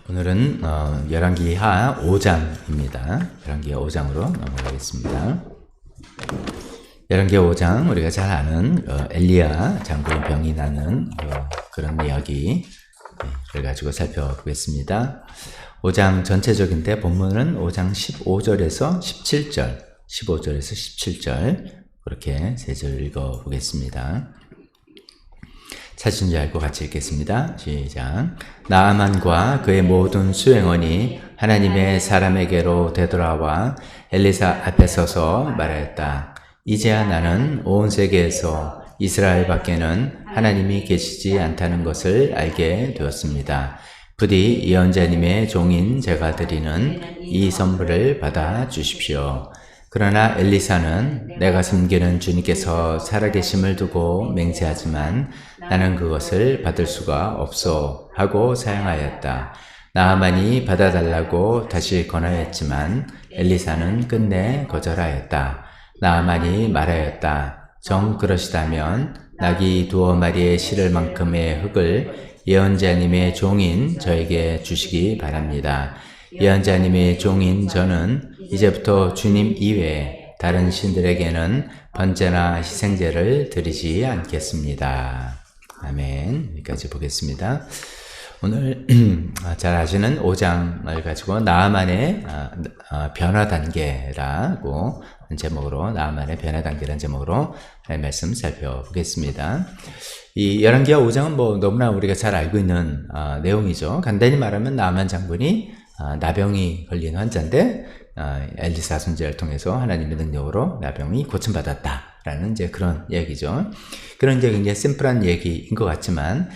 오늘은 열왕기하 5장입니다. 열왕기하 5장으로 넘어가겠습니다. 열왕기하 5장 우리가 잘 아는 엘리야 장군의 병이 나는 그런 이야기를 가지고 살펴보겠습니다. 5장 전체적인데 본문은 5장 15절에서 17절 15절에서 17절 그렇게 세 절 읽어보겠습니다. 찾은 줄 알고 같이 읽겠습니다. 시작. 나아만과 그의 모든 수행원이 하나님의 사람에게로 되돌아와 엘리사 앞에 서서 말하였다. 이제야 나는 온 세계에서 이스라엘 밖에는 하나님이 계시지 않다는 것을 알게 되었습니다. 부디 예언자님의 종인 제가 드리는 이 선물을 받아 주십시오. 그러나 엘리사는 내가 섬기는 주님께서 살아계심을 두고 맹세하지만 나는 그것을 받을 수가 없어 하고 사양하였다. 나아만이 받아달라고 다시 권하였지만 엘리사는 끝내 거절하였다. 나아만이 말하였다. 정 그러시다면 나귀 2마리에 실을 만큼의 흙을 예언자님의 종인 저에게 주시기 바랍니다. 예언자님의 종인 저는 이제부터 주님 이외에 다른 신들에게는 번제나 희생제를 드리지 않겠습니다. 아멘. 여기까지 보겠습니다. 오늘 잘 아시는 5장을 가지고 나아만의 변화 단계라고 제목으로 나아만의 변화 단계라는 제목으로 말씀 살펴보겠습니다. 이 열왕기하 5장은 뭐 너무나 우리가 잘 알고 있는 내용이죠. 간단히 말하면 나아만 장군이 나병이 걸린 환자인데 엘리사 선지자를 통해서 하나님의 능력으로 나병이 고침받았다라는 이제 그런 얘기죠. 그런 이제 굉장히 심플한 얘기인 것 같지만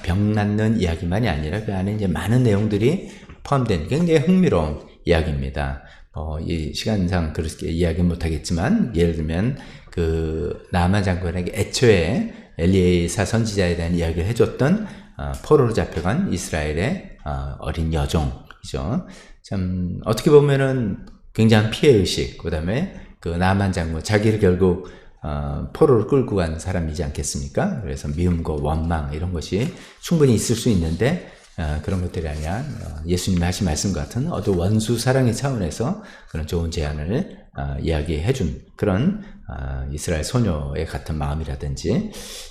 병 낫는 이야기만이 아니라 그 안에 이제 많은 내용들이 포함된 굉장히 흥미로운 이야기입니다. 이 시간상 그렇게 이야기 못하겠지만 예를 들면 그 나아만 장군에게 애초에 엘리사 선지자에 대한 이야기를 해줬던 포로로 잡혀간 이스라엘의 어린 여종이죠. 참 어떻게 보면은 굉장한 피해의식, 그 다음에 그 나아만 장군 자기를 결국 포로를 끌고 간 사람이지 않겠습니까? 그래서 미움과 원망 이런 것이 충분히 있을 수 있는데 그런 것들이 아니라 예수님이 하신 말씀 같은 어떤 원수 사랑의 차원에서 그런 좋은 제안을 이야기해 준 그런 이스라엘 소녀의 같은 마음이라든지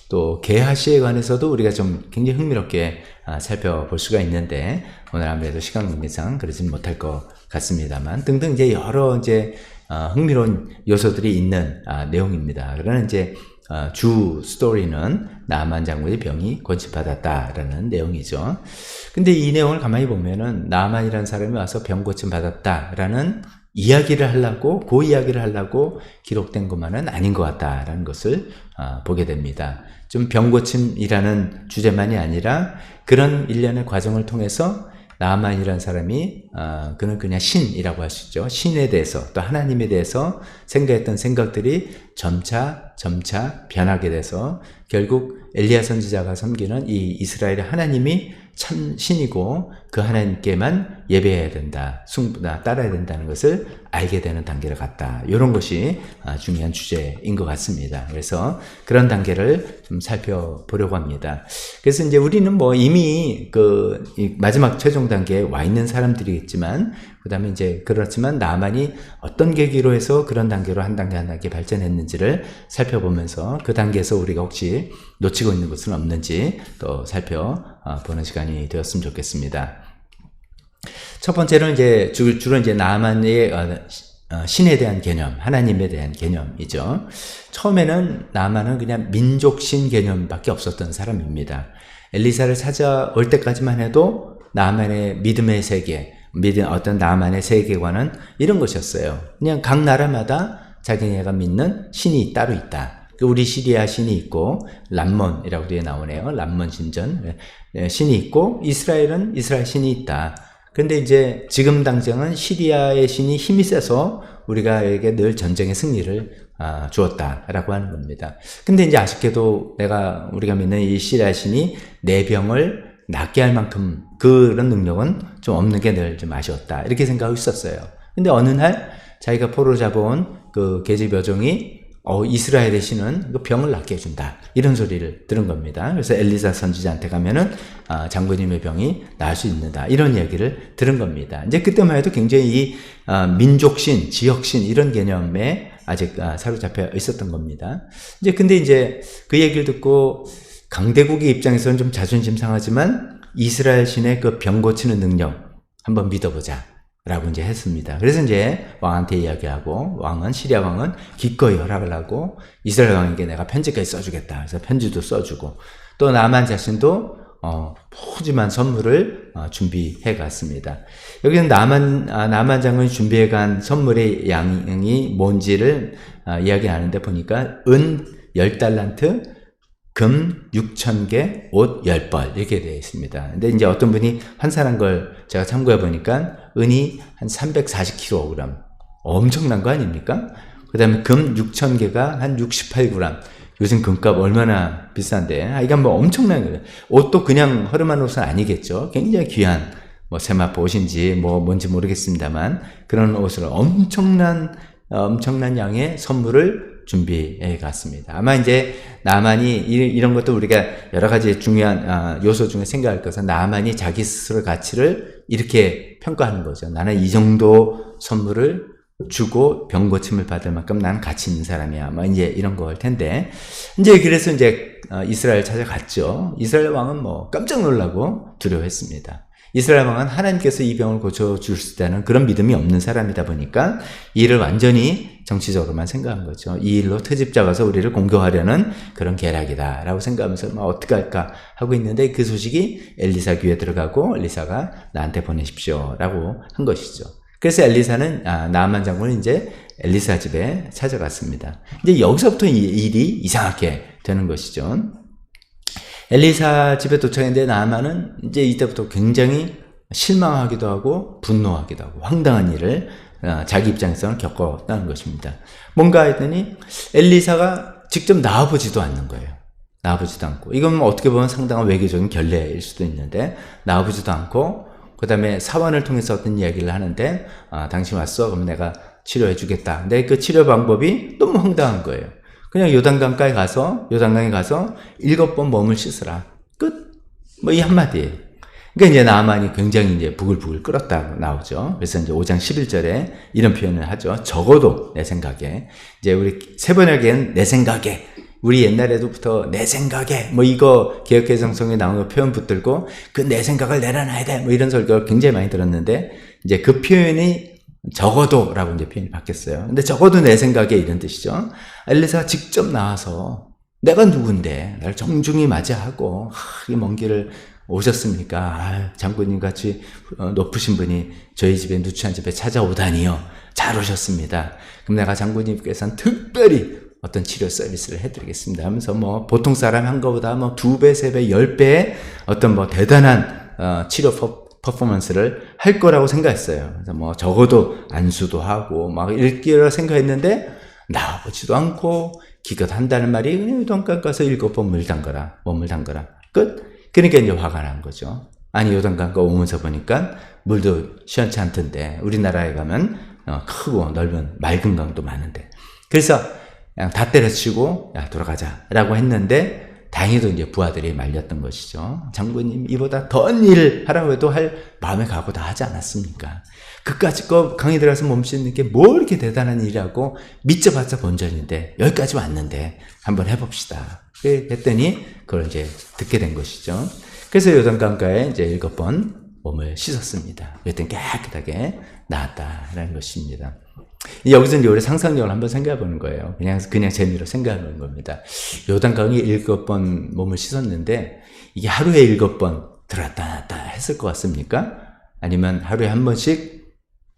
또 게하시에 관해서도 우리가 좀 굉장히 흥미롭게 살펴볼 수가 있는데 오늘 아무래도 시간 관계상 그러진 못할 것 같습니다만 등등 이제 여러 이제 흥미로운 요소들이 있는 내용입니다. 그러나 이제 주 스토리는 나아만 장군의 병이 고침받았다라는 내용이죠. 근데 이 내용을 가만히 보면은 나아만이라는 사람이 와서 병 고침받았다라는 이야기를 하려고 그 이야기를 하려고 기록된 것만은 아닌 것 같다라는 것을 보게 됩니다. 좀 병 고침이라는 주제만이 아니라 그런 일련의 과정을 통해서 나아만이라는 사람이 그는 그냥 신이라고 할 수 있죠. 신에 대해서 또 하나님에 대해서 생각했던 생각들이 점차 변하게 돼서 결국 엘리야 선지자가 섬기는 이 이스라엘의 하나님이 참 신이고 그 하나님께만 예배해야 된다, 따라야 된다는 것을 알게 되는 단계를 갔다. 이런 것이 중요한 주제인 것 같습니다. 그래서 그런 단계를 좀 살펴보려고 합니다. 그래서 이제 우리는 뭐 이미 이 마지막 최종 단계에 와 있는 사람들이겠지만, 그 다음에 이제 그렇지만 나아만이 어떤 계기로 해서 그런 단계로 한 단계 한 단계 발전했는지를 살펴보면서 그 단계에서 우리가 혹시 놓치고 있는 것은 없는지 또 살펴보는 시간이 되었으면 좋겠습니다. 첫 번째는 이제 주로 이제 나아만의 신에 대한 개념, 하나님에 대한 개념이죠. 처음에는 나아만은 그냥 민족신 개념밖에 없었던 사람입니다. 엘리사를 찾아올 때까지만 해도 나아만의 믿음의 세계, 어떤 나아만의 세계관은 이런 것이었어요. 그냥 각 나라마다 자기네가 믿는 신이 따로 있다. 우리 시리아 신이 있고 람몬이라고 뒤에 나오네요. 람몬 신전 신이 있고 이스라엘은 이스라엘 신이 있다. 근데 이제 지금 당장은 시리아의 신이 힘이 세서 우리가에게 늘 전쟁의 승리를 주었다라고 하는 겁니다. 근데 이제 아쉽게도 우리가 믿는 이 시리아 신이 내 병을 낫게 할 만큼 그런 능력은 좀 없는 게 늘 좀 아쉬웠다. 이렇게 생각하고 있었어요. 근데 어느 날 자기가 포로로 잡아온 그 계집 여종이 이스라엘의 신은 그 병을 낫게 해준다. 이런 소리를 들은 겁니다. 그래서 엘리사 선지자한테 가면은 장군님의 병이 나을 수 있는다. 이런 이야기를 들은 겁니다. 이제 그때만 해도 굉장히 이 민족신, 지역신 이런 개념에 아직 사로잡혀 있었던 겁니다. 근데 이제 그 얘기를 듣고 강대국의 입장에서는 좀 자존심 상하지만 이스라엘 신의 그 병 고치는 능력 한번 믿어보자. 라고 이제 했습니다. 그래서 이제 왕한테 이야기하고 시리아 왕은 기꺼이 허락을 하고 이스라엘 왕에게 내가 편지까지 써주겠다. 그래서 편지도 써주고 또 나만 자신도 푸짐한 선물을 준비해 갔습니다. 여기는 나만 장군이 준비해 간 선물의 양이 뭔지를 이야기하는데 보니까 은 10달란트, 금 6,000개, 옷 10벌 이렇게 되어 있습니다. 근데 이제 어떤 분이 환산한 걸 제가 참고해 보니까 은이 한 340kg, 엄청난 거 아닙니까? 그 다음에 금 6,000개가 한 68g. 요즘 금값 얼마나 비싼데, 이건 뭐 엄청난 거예요. 옷도 그냥 허름한 옷은 아니겠죠. 굉장히 귀한 세마포 옷인지 뭔지 모르겠습니다만 그런 옷을 엄청난 양의 선물을 준비해 갔습니다. 아마 이제 나만이 이런 것도 우리가 여러 가지 중요한 요소 중에 생각할 것은 나만이 자기 스스로 가치를 이렇게 평가하는 거죠. 나는 이 정도 선물을 주고 병 고침을 받을 만큼 나는 가치 있는 사람이야. 이제 이런 거일 텐데. 이제 그래서 이제 이스라엘 찾아갔죠. 이스라엘 왕은 깜짝 놀라고 두려워했습니다. 이스라엘 왕은 하나님께서 이 병을 고쳐줄 수 있다는 그런 믿음이 없는 사람이다 보니까 이 일을 완전히 정치적으로만 생각한 거죠. 이 일로 트집 잡아서 우리를 공격하려는 그런 계략이다 라고 생각하면서 어떻게 할까 하고 있는데 그 소식이 엘리사 귀에 들어가고 엘리사가 나한테 보내십시오 라고 한 것이죠. 그래서 엘리사는 나아만 장군은 이제 엘리사 집에 찾아갔습니다. 이제 여기서부터 이 일이 이상하게 되는 것이죠. 엘리사 집에 도착했는데 나아만은 이제 이때부터 굉장히 실망하기도 하고 분노하기도 하고 황당한 일을 자기 입장에서는 겪었다는 것입니다. 뭔가 했더니 엘리사가 직접 나와보지도 않는 거예요. 나와보지도 않고 이건 어떻게 보면 상당한 외교적인 결례일 수도 있는데 나와보지도 않고 그 다음에 사원을 통해서 어떤 이야기를 하는데 당신 왔어? 그럼 내가 치료해 주겠다. 근데 그 치료 방법이 너무 황당한 거예요. 그냥 요단강가에 가서 7번 몸을 씻으라. 끝. 이 한마디예요. 그러니까 이제 나아만이 굉장히 이제 부글부글 끓었다고 나오죠. 그래서 이제 5장 11절에 이런 표현을 하죠. 적어도 내 생각에. 이제 우리 세번역에는 내 생각에. 우리 옛날에도부터 내 생각에 이거 개혁개정성에 나오는 표현 붙들고 그 내 생각을 내려놔야 돼. 이런 설교를 굉장히 많이 들었는데 이제 그 표현이 적어도라고 이제 표현이 바뀌었어요. 근데 적어도 내 생각에 이런 뜻이죠. 엘리사가 직접 나와서 내가 누군데 나를 정중히 맞이하고 이 먼 길을 오셨습니까? 장군님 같이 높으신 분이 저희 집에 누추한 집에 찾아오다니요. 잘 오셨습니다. 그럼 내가 장군님께서는 특별히 어떤 치료 서비스를 해드리겠습니다 하면서 보통 사람 한 것보다 2배, 3배, 10배의 어떤 대단한 치료 퍼포먼스를 할 거라고 생각했어요. 그래서 적어도 안수도 하고 읽기라 생각했는데 나와보지도 않고 기껏한다는 말이 그냥 요단강 가서 7번 몸을 담거라. 끝. 그러니까 이제 화가 난 거죠. 아니 요단강가 오면서 보니까 물도 시원치 않던데 우리나라에 가면 크고 넓은 맑은 강도 많은데 그래서 그냥 다 때려치고 야 돌아가자 라고 했는데 다행히도 이제 부하들이 말렸던 것이죠. 장군님 이보다 더한 일을 하라고 해도 할 마음의 각오 다 하지 않았습니까? 그까짓 거 강에 들어가서 몸 씻는 게 뭘 이렇게 대단한 일이라고 믿져봤자 본전인데 여기까지 왔는데 한번 해봅시다. 그랬더니 그걸 이제 듣게 된 것이죠. 그래서 요단강가에 이제 7번 몸을 씻었습니다. 그랬더니 깨끗하게 나았다라는 것입니다. 여기서 이제 우리 상상력을 한번 생각해 보는 거예요. 그냥 재미로 생각해 보는 겁니다. 요단강에 7번 몸을 씻었는데 이게 하루에 7번 들어갔다 놨다 했을 것 같습니까? 아니면 하루에 한 번씩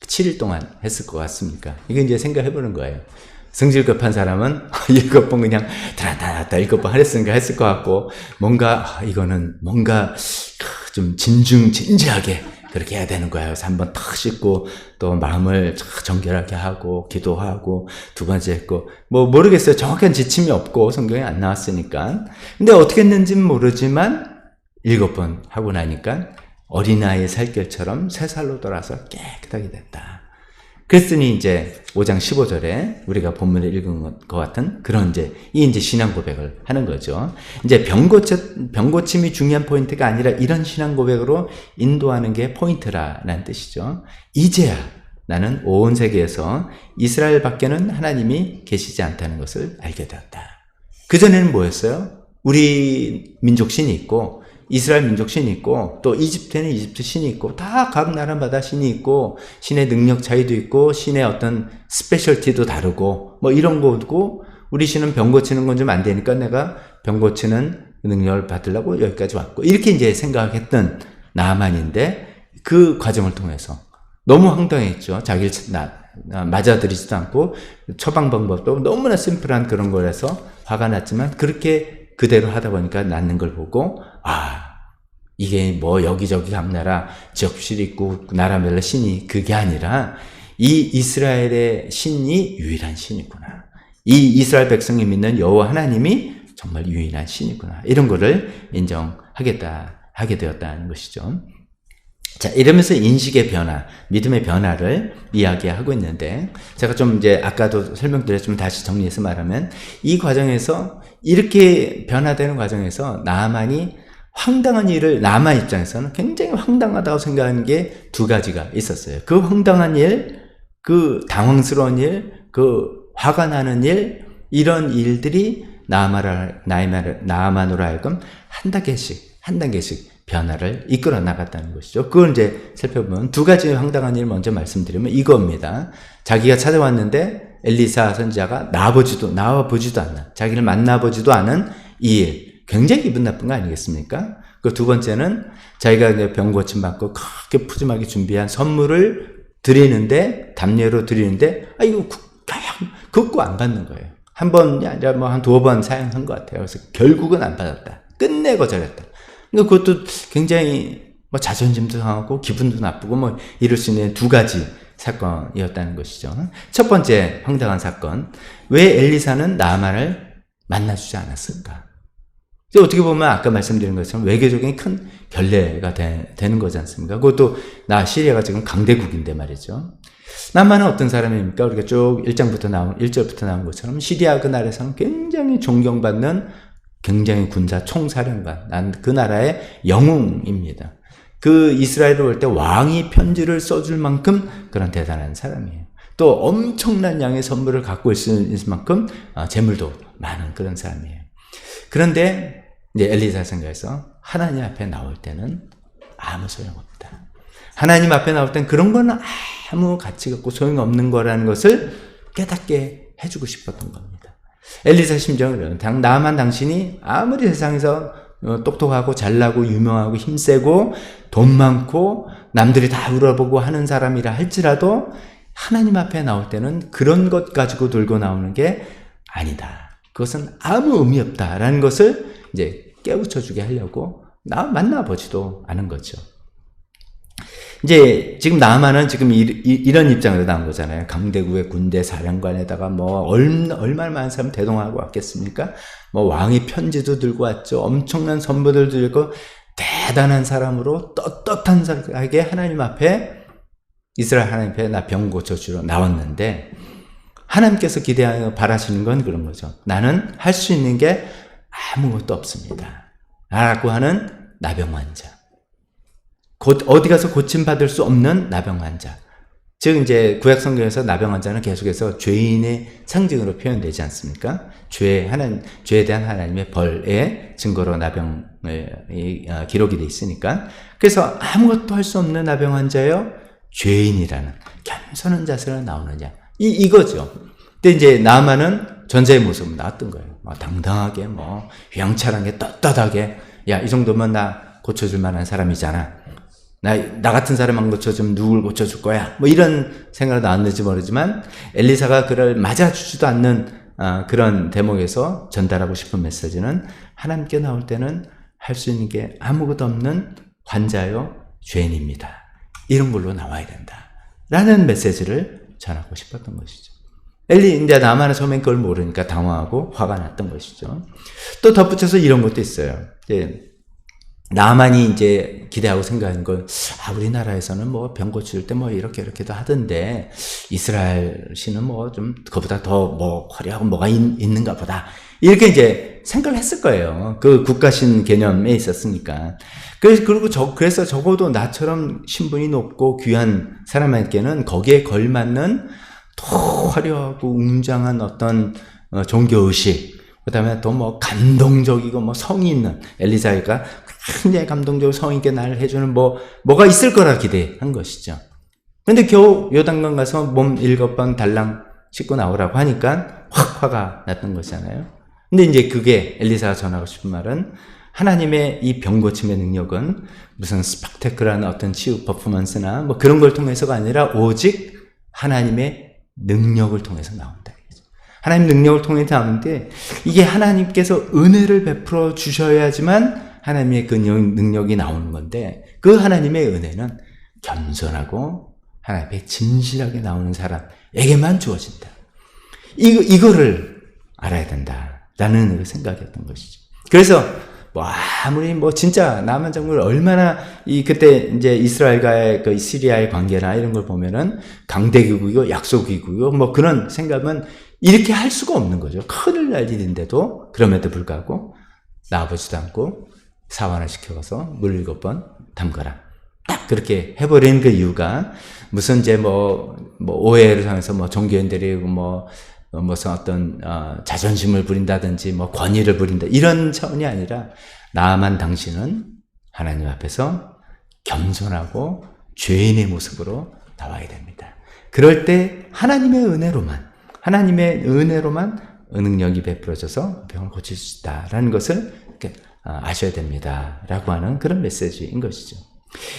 7일 동안 했을 것 같습니까? 이거 이제 생각해 보는 거예요. 성질 급한 사람은 7번 그냥 들어갔다 놨다 7번 하랬으니까 했을 것 같고 이거는 뭔가 좀 진지하게 그렇게 해야 되는 거예요. 그래서 한번 탁 씻고 또 마음을 정결하게 하고 기도하고 두 번째 했고 모르겠어요. 정확한 지침이 없고 성경에 안 나왔으니까. 근데 어떻게 했는지는 모르지만 7번 하고 나니까 어린아이의 살결처럼 새 살로 돌아서 깨끗하게 됐다. 그랬더니 이제 5장 15절에 우리가 본문에 읽은 것 같은 그런 이제 신앙 고백을 하는 거죠. 이제 병고침이 중요한 포인트가 아니라 이런 신앙 고백으로 인도하는 게 포인트라는 뜻이죠. 이제야 나는 온 세계에서 이스라엘 밖에는 하나님이 계시지 않다는 것을 알게 되었다. 그전에는 뭐였어요? 우리 민족 신이 있고 이스라엘 민족 신이 있고 또 이집트에는 이집트 신이 있고 다 각 나라마다 신이 있고 신의 능력 차이도 있고 신의 어떤 스페셜티도 다르고 뭐 이런 거고 우리 신은 병 고치는 건 좀 안 되니까 내가 병 고치는 능력을 받으려고 여기까지 왔고 이렇게 이제 생각했던 나아만인데 그 과정을 통해서 너무 황당했죠. 자기를 맞아들이지도 않고 처방 방법도 너무나 심플한 그런 거라서 화가 났지만 그렇게 그대로 하다 보니까 낫는 걸 보고 이게 뭐 여기저기 각 나라 지역실이 있고 나라별로 신이 그게 아니라 이 이스라엘의 신이 유일한 신이구나. 이 이스라엘 백성이 믿는 여호와 하나님이 정말 유일한 신이구나. 이런 거를 하게 되었다는 것이죠. 자, 이러면서 인식의 변화, 믿음의 변화를 이야기하고 있는데, 제가 좀 아까도 설명드렸지만 다시 정리해서 말하면, 이 과정에서, 이렇게 변화되는 과정에서 나아만이 황당한 일을, 나아만 입장에서는 굉장히 황당하다고 생각하는 게 두 가지가 있었어요. 그 황당한 일, 그 당황스러운 일, 그 화가 나는 일, 이런 일들이 나아만으로 하여금 한 단계씩 변화를 이끌어 나갔다는 것이죠. 그걸 살펴보면 두 가지 황당한 일 먼저 말씀드리면 이겁니다. 자기가 찾아왔는데 엘리사 선지자가 나와보지도 않는, 자기를 만나보지도 않은 이 일. 굉장히 기분 나쁜 거 아니겠습니까? 그 두 번째는 자기가 병 고침 받고 그렇게 푸짐하게 준비한 선물을 드리는데, 답례로 드리는데, 이거 그거 안 받는 거예요. 한 번이 아니라 한 두어 번 사용한 것 같아요. 그래서 결국은 안 받았다. 끝내고 저랬다. 그것도 굉장히 자존심도 상하고 기분도 나쁘고 이럴 수 있는 두 가지 사건이었다는 것이죠. 첫 번째 황당한 사건. 왜 엘리사는 나아만을 만나주지 않았을까? 어떻게 보면 아까 말씀드린 것처럼 외교적인 큰 결례가 되는 거지 않습니까? 그것도 시리아가 지금 강대국인데 말이죠. 나아만은 어떤 사람입니까? 우리가 쭉 1절부터 나온 것처럼 시리아 그 나라에서는 굉장히 존경받는 굉장히 군사 총사령관, 그 나라의 영웅입니다. 그 이스라엘을 올 때 왕이 편지를 써줄 만큼 그런 대단한 사람이에요. 또 엄청난 양의 선물을 갖고 있을 만큼 재물도 많은 그런 사람이에요. 그런데 이제 엘리사 생각에서 하나님 앞에 나올 때는 아무 소용없다. 하나님 앞에 나올 때는 그런 거는 아무 가치가 없고 소용없는 거라는 것을 깨닫게 해주고 싶었던 겁니다. 엘리사 심정은 나아만 당신이 아무리 세상에서 똑똑하고 잘나고 유명하고 힘세고 돈 많고 남들이 다 울어보고 하는 사람이라 할지라도 하나님 앞에 나올 때는 그런 것 가지고 들고 나오는 게 아니다. 그것은 아무 의미 없다라는 것을 깨우쳐주게 하려고 만나보지도 않은 거죠. 지금 나아만은 지금 이런 입장으로 나온 거잖아요. 강대국의 군대 사령관에다가 얼마나 많은 사람 대동하고 왔겠습니까? 왕이 편지도 들고 왔죠. 엄청난 선물들 들고 대단한 사람으로 떳떳하게 하나님 앞에, 이스라엘 하나님 앞에 나 병 고쳐주러 나왔는데, 하나님께서 바라시는 건 그런 거죠. 나는 할 수 있는 게 아무것도 없습니다. 라고 하는 나병 환자. 어디 가서 고침받을 수 없는 나병 환자. 즉, 구약 성경에서 나병 환자는 계속해서 죄인의 상징으로 표현되지 않습니까? 죄에 대한 하나님의 벌의 증거로 나병이 기록이 돼 있으니까. 그래서 아무것도 할 수 없는 나병 환자여 죄인이라는 겸손한 자세로 나오느냐. 이거죠. 근데 나아만은 전자의 모습으로 나왔던 거예요. 당당하게, 휘황찬란하게, 떳떳하게, 이 정도면 나 고쳐줄 만한 사람이잖아. 나 같은 사람 안 고쳐주면 누굴 고쳐줄 거야. 이런 생각으로 나왔는지 모르지만, 엘리사가 그를 맞아주지도 않는, 그런 대목에서 전달하고 싶은 메시지는, 하나님께 나올 때는 할 수 있는 게 아무것도 없는 환자요, 죄인입니다. 이런 걸로 나와야 된다. 라는 메시지를 전하고 싶었던 것이죠. 나아만은 처음엔 그걸 모르니까 당황하고 화가 났던 것이죠. 또 덧붙여서 이런 것도 있어요. 나아만이 기대하고 생각하는 건, 우리나라에서는 병 고칠 때 이렇게도 하던데, 이스라엘 신은 뭐 좀 그보다 더 뭐 화려하고 뭐가 있는가 보다. 이렇게 이제 생각을 했을 거예요. 그 국가신 개념에 있었으니까. 그래서 적어도 나처럼 신분이 높고 귀한 사람에게는 거기에 걸맞는 더 화려하고 웅장한 어떤 종교의식, 그 다음에 또 뭐 감동적이고 뭐 성의 있는 엘리사가 굉장히 감동적으로 성의 있게 나를 해주는 뭐가 있을 거라 기대한 것이죠. 근데 겨우 요단강 가서 몸 7번 달랑 씻고 나오라고 하니까 확 화가 났던 것이잖아요. 근데 이제 그게 엘리사가 전하고 싶은 말은 하나님의 이 병고침의 능력은 무슨 스펙테클한 어떤 치유 퍼포먼스나 뭐 그런 걸 통해서가 아니라 오직 하나님의 능력을 통해서 나온다. 하나님 능력을 통해서 나오는데 이게 하나님께서 은혜를 베풀어 주셔야지만 하나님의 그 능력이 나오는 건데 그 하나님의 은혜는 겸손하고 하나님의 진실하게 나오는 사람에게만 주어진다. 이거를 알아야 된다라는 생각이었던 것이죠. 그래서 아무리 진짜 나만 장군을 얼마나 그때 이제 이스라엘과의 그 시리아의 관계나 이런 걸 보면은 강대국이고 약소국이고요. 뭐 그런 생각은 이렇게 할 수가 없는 거죠. 큰일 날 일인데도 그럼에도 불구하고 나아보지도 않고 사환을 시켜서 물 7번 담가라. 딱 그렇게 해버린 그 이유가 무슨 이제 오해를 통해서 종교인들이 무슨 어떤 자존심을 부린다든지 권위를 부린다 이런 차원이 아니라 나만 당신은 하나님 앞에서 겸손하고 죄인의 모습으로 나와야 됩니다. 그럴 때 하나님의 은혜로만 능력이 베풀어져서 병을 고칠 수 있다라는 것을 아셔야 됩니다라고 하는 그런 메시지인 것이죠.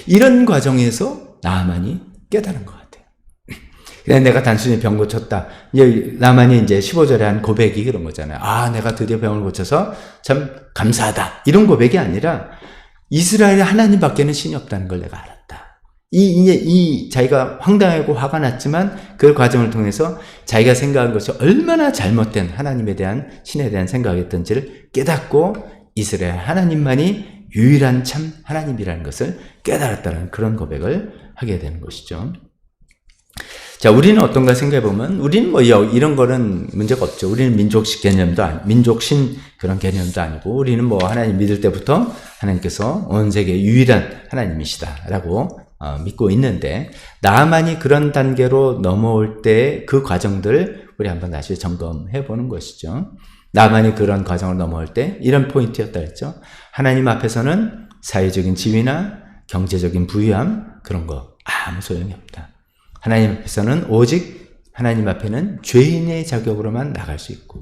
이런 과정에서 나만이 깨달은 것 같아요. 그냥 내가 단순히 병 고쳤다. 이제 나만이 이제 15절에 한 고백이 그런 거잖아요. 내가 드디어 병을 고쳐서 참 감사하다. 이런 고백이 아니라 이스라엘에 하나님밖에는 신이 없다는 걸 내가 알았다. 자기가 황당하고 화가 났지만 그 과정을 통해서 자기가 생각한 것이 얼마나 잘못된 하나님에 대한 신에 대한 생각이었던지를 깨닫고 이스라엘 하나님만이 유일한 참 하나님이라는 것을 깨달았다는 그런 고백을 하게 되는 것이죠. 자, 우리는 어떤가 생각해보면, 우리는 이런 거는 문제가 없죠. 우리는 민족식 개념도 민족신 그런 개념도 아니고, 우리는 하나님 믿을 때부터 하나님께서 온 세계 유일한 하나님이시다라고 믿고 있는데, 나만이 그런 단계로 넘어올 때 그 과정들을 우리 한번 다시 점검해 보는 것이죠. 나만이 그런 과정을 넘어올 때 이런 포인트였다 했죠. 하나님 앞에서는 사회적인 지위나 경제적인 부유함 그런 거 아무 소용이 없다. 하나님 앞에서는 오직 하나님 앞에는 죄인의 자격으로만 나갈 수 있고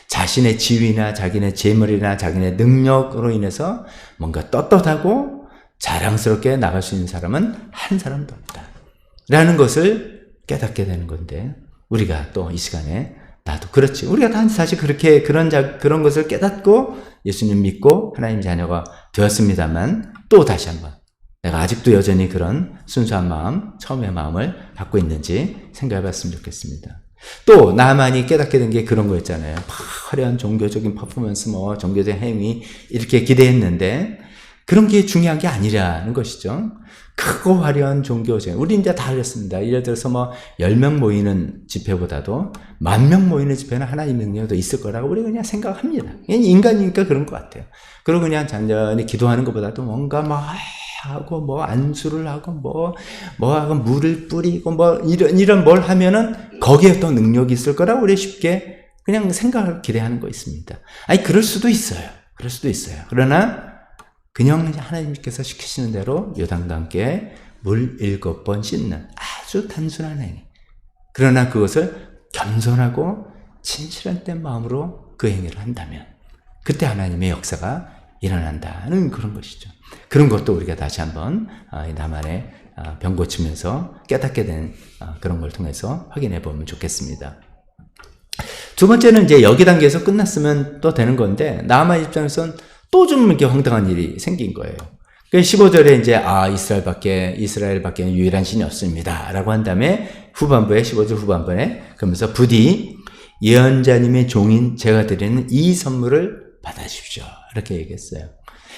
자신의 지위나 자기네 재물이나 자기네 능력으로 인해서 뭔가 떳떳하고 자랑스럽게 나갈 수 있는 사람은 한 사람도 없다. 라는 것을 깨닫게 되는 건데 우리가 또 이 시간에 나도 그렇지. 우리가 다 사실 그렇게 그런 것을 깨닫고 예수님 믿고 하나님 자녀가 되었습니다만 또 다시 한번 내가 아직도 여전히 그런 순수한 마음, 처음의 마음을 갖고 있는지 생각해 봤으면 좋겠습니다. 또 나만이 깨닫게 된 게 그런 거였잖아요. 화려한 종교적인 퍼포먼스, 종교적인 행위 이렇게 기대했는데 그런 게 중요한 게 아니라는 것이죠. 크고 화려한 종교적, 우리 이제 다 그랬습니다. 예를 들어서 10명 모이는 집회보다도 10,000명 모이는 집회는 하나님 능력이 더 있을 거라고 우리 그냥 생각합니다. 인간이니까 그런 것 같아요. 그리고 그냥 잔잔히 기도하는 것보다도 뭔가 하고 안수를 하고 하고 물을 뿌리고 이런 뭘 하면은 거기에 또 능력이 있을 거라고 우리 쉽게 그냥 생각을 기대하는 거 있습니다. 그럴 수도 있어요. 그러나 그냥 하나님께서 시키시는 대로 요단강가에 물 7번 씻는 아주 단순한 행위. 그러나 그것을 겸손하고 진실한 된 마음으로 그 행위를 한다면 그때 하나님의 역사가 일어난다는 그런 것이죠. 그런 것도 우리가 다시 한번 나만의 병 고치면서 깨닫게 된 그런 걸 통해서 확인해 보면 좋겠습니다. 두 번째는 이제 여기 단계에서 끝났으면 또 되는 건데 나만 입장에서는 또 좀 이렇게 황당한 일이 생긴 거예요. 15절에 이제 이스라엘밖에 유일한 신이 없습니다 라고 한 다음에 후반부에 15절 후반부에 그러면서 부디 예언자님의 종인 제가 드리는 이 선물을 받아주십시오 이렇게 얘기했어요.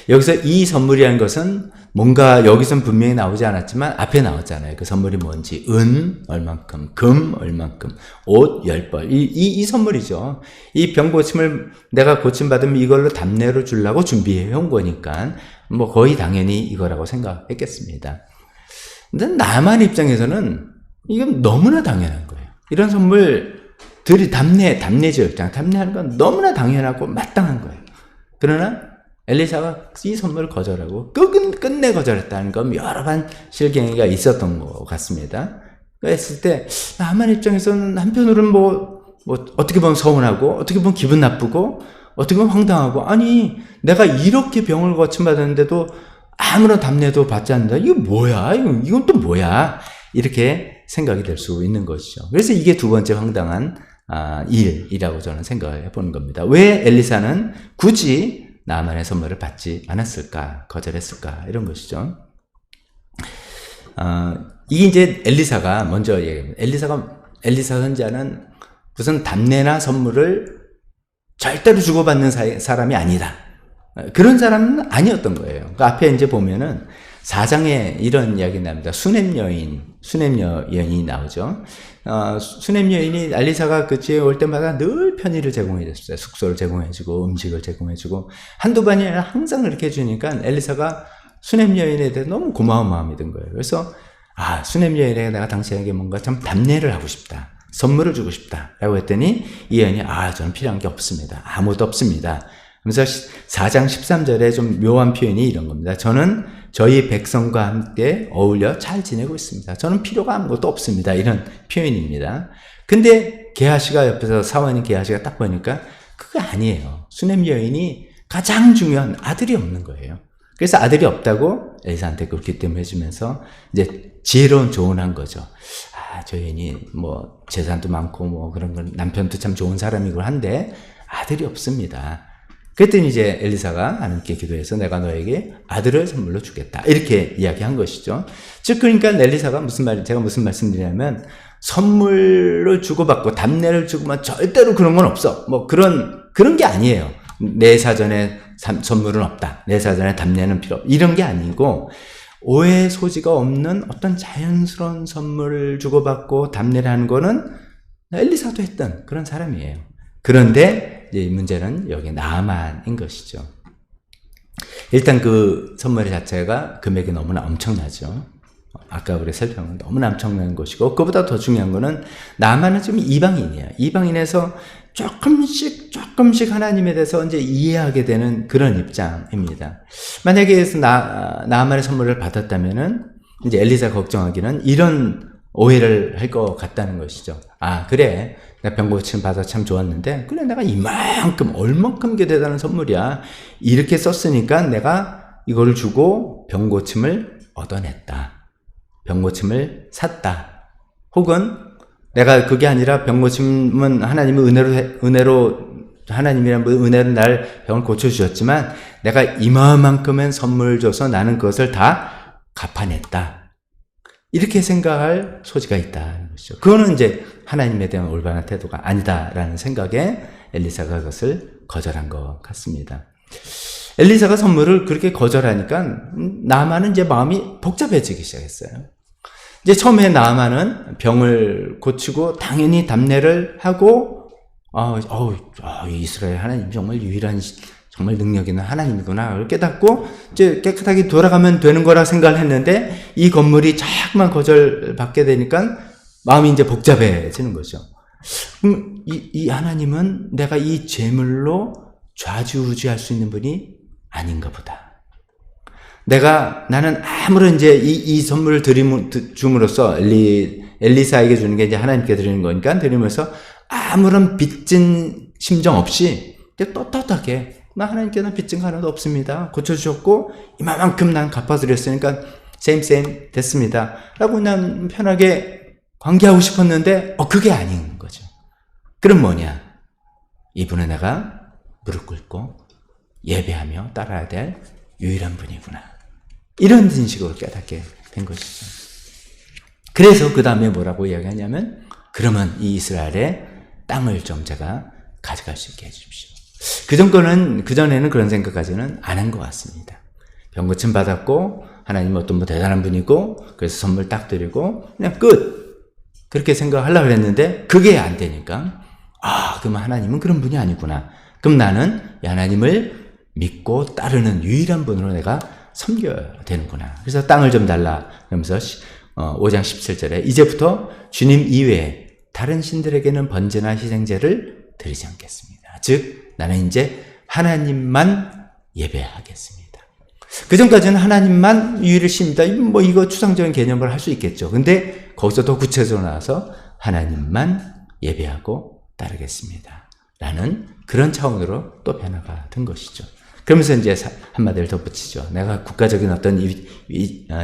여기서 이 선물이라는 것은 뭔가 여기선 분명히 나오지 않았지만 앞에 나왔잖아요. 그 선물이 뭔지. 은 얼만큼, 금 얼만큼, 옷 10벌. 이 선물이죠. 이 병 고침을 내가 고침받으면 이걸로 답례로 주려고 준비해 온 거니까 뭐 거의 당연히 이거라고 생각했겠습니다. 근데 나만 입장에서는 이건 너무나 당연한 거예요. 이런 선물들이 답례죠. 답례하는 건 너무나 당연하고 마땅한 거예요. 그러나 엘리사가 이 선물을 거절하고 끝내 거절했다는 건 여러 번 실갱이가 있었던 것 같습니다. 그랬을 때 나만 입장에서는 한편으로는 뭐 어떻게 보면 서운하고 어떻게 보면 기분 나쁘고 어떻게 보면 황당하고 아니 내가 이렇게 병을 거침받았는데도 아무런 답례도 받지 않는다. 이거 뭐야? 이건 또 뭐야? 이렇게 생각이 될 수 있는 것이죠. 그래서 이게 두 번째 황당한 일이라고 저는 생각을 해보는 겁니다. 왜 엘리사는 굳이 나만의 선물을 받지 않았을까? 거절했을까? 이런 것이죠. 이게 이제 엘리사가 먼저 얘기합니다. 엘리사 선지자는 무슨 답례나 선물을 절대로 주고받는 사람이 아니다. 그런 사람은 아니었던 거예요. 그 앞에 이제 보면은 4장에 이런 이야기 납니다. 수넴 여인이 나오죠. 수넴 여인이 엘리사가 그치에 올 때마다 늘 편의를 제공해 줬어요. 숙소를 제공해 주고 음식을 제공해 주고 한두 번이 아니라 항상 그렇게 해주니까 엘리사가 수넴 여인에 대해 너무 고마운 마음이 든 거예요. 그래서 수넴 여인에게 내가 당신에게 뭔가 좀 답례를 하고 싶다. 선물을 주고 싶다. 라고 했더니 이 여인이 저는 필요한 게 없습니다. 아무것도 없습니다. 그래서 4장 13절에 좀 묘한 표현이 이런 겁니다. 저는 저희 백성과 함께 어울려 잘 지내고 있습니다. 저는 필요가 아무것도 없습니다. 이런 표현입니다. 근데 게하시가 옆에서 사원인 게하시가 딱 보니까 그거 아니에요. 수넴 여인이 가장 중요한 아들이 없는 거예요. 그래서 아들이 없다고 엘리사한테 그렇게 때문에 해주면서 이제 지혜로운 조언한 거죠. 저 여인이 뭐 재산도 많고 뭐 그런 건 남편도 참 좋은 사람이고 한데 아들이 없습니다. 그랬더니 이제 엘리사가 하나님께 기도해서 내가 너에게 아들을 선물로 주겠다. 이렇게 이야기한 것이죠. 즉, 그러니까 엘리사가 제가 무슨 말씀드리냐면, 선물을 주고받고 답례를 주고만 절대로 그런 건 없어. 뭐 그런 게 아니에요. 내 사전에 선물은 없다. 내 사전에 답례는 필요 없다. 이런 게 아니고, 오해 소지가 없는 어떤 자연스러운 선물을 주고받고 답례를 하는 거는 엘리사도 했던 그런 사람이에요. 그런데 이 문제는 여기 나아만인 것이죠. 일단 그 선물 자체가 금액이 너무나 엄청나죠. 아까 우리 살펴본 너무나 엄청난 것이고 그보다 더 중요한 거는 나아만은 지금 이방인이에요. 이방인에서 조금씩 하나님에 대해서 이제 이해하게 되는 그런 입장입니다. 만약에 나아만의 선물을 받았다면은 이제 엘리사 걱정하기는 이런 오해를 할 것 같다는 것이죠. 그래. 내가 병고침 받아 참 좋았는데, 그래, 내가 얼만큼 게 대단한 선물이야. 이렇게 썼으니까 내가 이거를 주고 병고침을 얻어냈다. 병고침을 샀다. 혹은 내가 그게 아니라 병고침은 하나님의 하나님이란 은혜로 날 병을 고쳐주셨지만, 내가 이만큼의 선물을 줘서 나는 그것을 다 갚아냈다. 이렇게 생각할 소지가 있다는 것이죠. 그거는 이제 하나님에 대한 올바른 태도가 아니다라는 생각에 엘리사가 그것을 거절한 것 같습니다. 엘리사가 선물을 그렇게 거절하니까 나아만은 이제 마음이 복잡해지기 시작했어요. 이제 처음에 나아만은 병을 고치고 당연히 답례를 하고 이스라엘 하나님 정말 유일한 정말 능력 있는 하나님이구나 그걸 깨닫고 이제 깨끗하게 돌아가면 되는 거라 생각을 했는데 이 건물이 자꾸만 거절받게 되니까 마음이 이제 복잡해지는 거죠. 그럼 이 하나님은 내가 이 재물로 좌지우지할 수 있는 분이 아닌가 보다. 나는 아무런 이제 이 선물을 줌으로써 엘리사에게 주는 게 이제 하나님께 드리는 거니까 드리면서 아무런 빚진 심정 없이 떳떳하게 나 하나님께는 빚진 거 하나도 없습니다. 고쳐주셨고 이만큼 난 갚아드렸으니까 same 됐습니다. 라고 난 편하게 관계하고 싶었는데 그게 아닌 거죠. 그럼 뭐냐? 이분은 내가 무릎 꿇고 예배하며 따라야 될 유일한 분이구나. 이런 인식으로 깨닫게 된 것이죠. 그래서 그 다음에 뭐라고 이야기하냐면 그러면 이 이스라엘의 땅을 좀 제가 가져갈 수 있게 해주십시오. 그전에는 그런 생각까지는 안 한 것 같습니다. 병 고침 받았고, 하나님 어떤 뭐 대단한 분이고, 그래서 선물 딱 드리고, 그냥 끝! 그렇게 생각하려고 했는데, 그게 안 되니까, 그럼 하나님은 그런 분이 아니구나. 그럼 나는 하나님을 믿고 따르는 유일한 분으로 내가 섬겨야 되는구나. 그래서 땅을 좀 달라. 그러면서 5장 17절에 이제부터 주님 이외에 다른 신들에게는 번제나 희생제를 드리지 않겠습니다. 즉 나는 이제 하나님만 예배하겠습니다. 그전까지는 하나님만 유일을 십니다. 뭐 이거 추상적인 개념을 할 수 있겠죠. 근데 거기서 더 구체적으로 나와서 하나님만 예배하고 따르겠습니다. 라는 그런 차원으로 또 변화가 된 것이죠. 그러면서 이제 한마디를 덧붙이죠. 내가 국가적인 어떤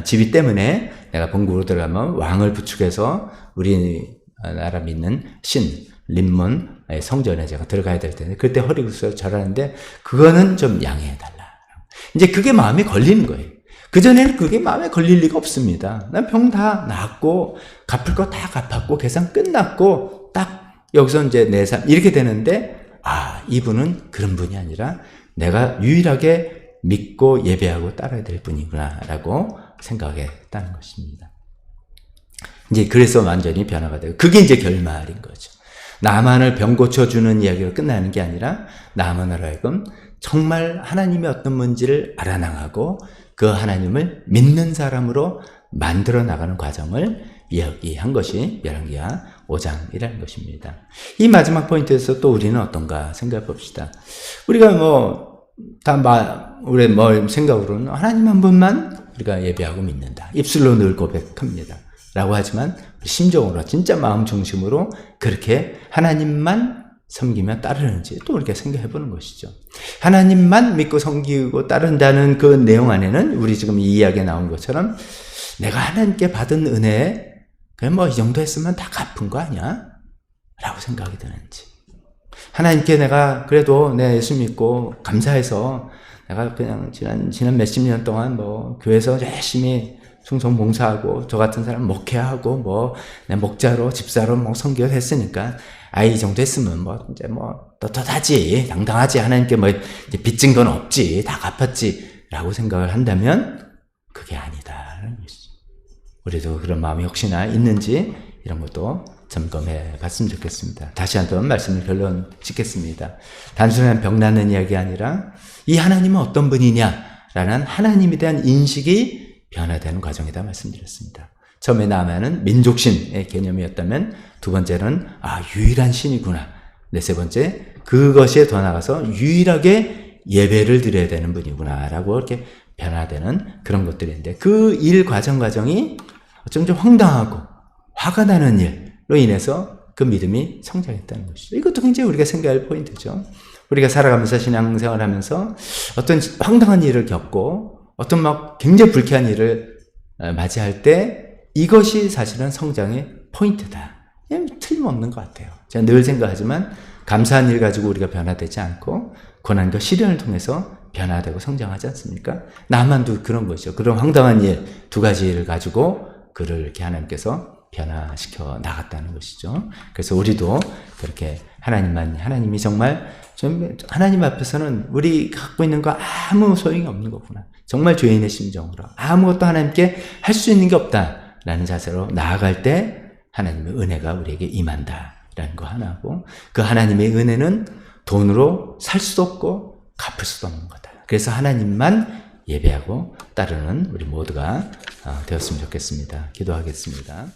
지위 때문에 내가 본국으로 들어가면 왕을 부축해서 우리나라 믿는 림몬 성전에 제가 들어가야 될 텐데 그때 허리 굽혀서 절하는데 그거는 좀 양해해달라. 이제 그게 마음에 걸리는 거예요. 그전에는 그게 마음에 걸릴 리가 없습니다. 난 병 다 나았고 갚을 거 다 갚았고 계산 끝났고 딱 여기서 이제 내 삶 이렇게 되는데 이분은 그런 분이 아니라 내가 유일하게 믿고 예배하고 따라야 될 분이구나 라고 생각했다는 것입니다. 이제 그래서 완전히 변화가 되고 그게 이제 결말인 거죠. 나만을 병 고쳐주는 이야기로 끝나는 게 아니라 나만으로 하여금 정말 하나님이 어떤 분인지를 알아나가고 그 하나님을 믿는 사람으로 만들어 나가는 과정을 이야기한 것이 열왕기하 5장이라는 것입니다. 이 마지막 포인트에서 또 우리는 어떤가 생각해 봅시다. 우리가 우리 생각으로는 하나님 한 분만 우리가 예배하고 믿는다. 입술로 늘 고백합니다. 라고 하지만 심정으로 진짜 마음 중심으로 그렇게 하나님만 섬기며 따르는지 또 이렇게 생각해 보는 것이죠. 하나님만 믿고 섬기고 따른다는 그 내용 안에는 우리 지금 이 이야기에 나온 것처럼 내가 하나님께 받은 은혜에 이 정도 했으면 다 갚은 거 아니야? 라고 생각이 드는지. 하나님께 내가 그래도 내 예수 믿고 감사해서 내가 그냥 지난 몇십 년 동안 교회에서 열심히 충성 봉사하고 저 같은 사람 목회하고 내 목자로 집사로 선교를 했으니까 이 정도 했으면 이제 떳떳하지 당당하지 하나님께 이제 빚진 건 없지 다 갚았지 라고 생각을 한다면 그게 아니다라는 것이죠. 우리도 그런 마음이 혹시나 있는지 이런 것도 점검해 봤으면 좋겠습니다. 다시 한번 말씀을 결론 짓겠습니다. 단순한 병 낫는 이야기 아니라 이 하나님은 어떤 분이냐라는 하나님에 대한 인식이 변화되는 과정이다 말씀드렸습니다. 처음에 나아만은 민족신의 개념이었다면 두 번째는 유일한 신이구나. 세 번째 그것에 더 나가서 유일하게 예배를 드려야 되는 분이구나 라고 이렇게 변화되는 그런 것들인데 그 일 과정이 어쩜 좀 황당하고 화가 나는 일로 인해서 그 믿음이 성장했다는 것이죠. 이것도 굉장히 우리가 생각할 포인트죠. 우리가 살아가면서 신앙생활을 하면서 어떤 황당한 일을 겪고 어떤 굉장히 불쾌한 일을 맞이할 때 이것이 사실은 성장의 포인트다. 틀림없는 것 같아요. 제가 늘 생각하지만 감사한 일 가지고 우리가 변화되지 않고 고난과 시련을 통해서 변화되고 성장하지 않습니까? 나만도 그런 것이죠. 그런 황당한 일 두 가지를 가지고 그를 이렇게 하나님께서 변화시켜 나갔다는 것이죠. 그래서 우리도 그렇게 하나님이 정말 하나님 앞에서는 우리 갖고 있는 거 아무 소용이 없는 거구나. 정말 죄인의 심정으로 아무것도 하나님께 할 수 있는 게 없다라는 자세로 나아갈 때 하나님의 은혜가 우리에게 임한다라는 거 하나고 그 하나님의 은혜는 돈으로 살 수도 없고 갚을 수도 없는 거다. 그래서 하나님만 예배하고 따르는 우리 모두가 되었으면 좋겠습니다. 기도하겠습니다.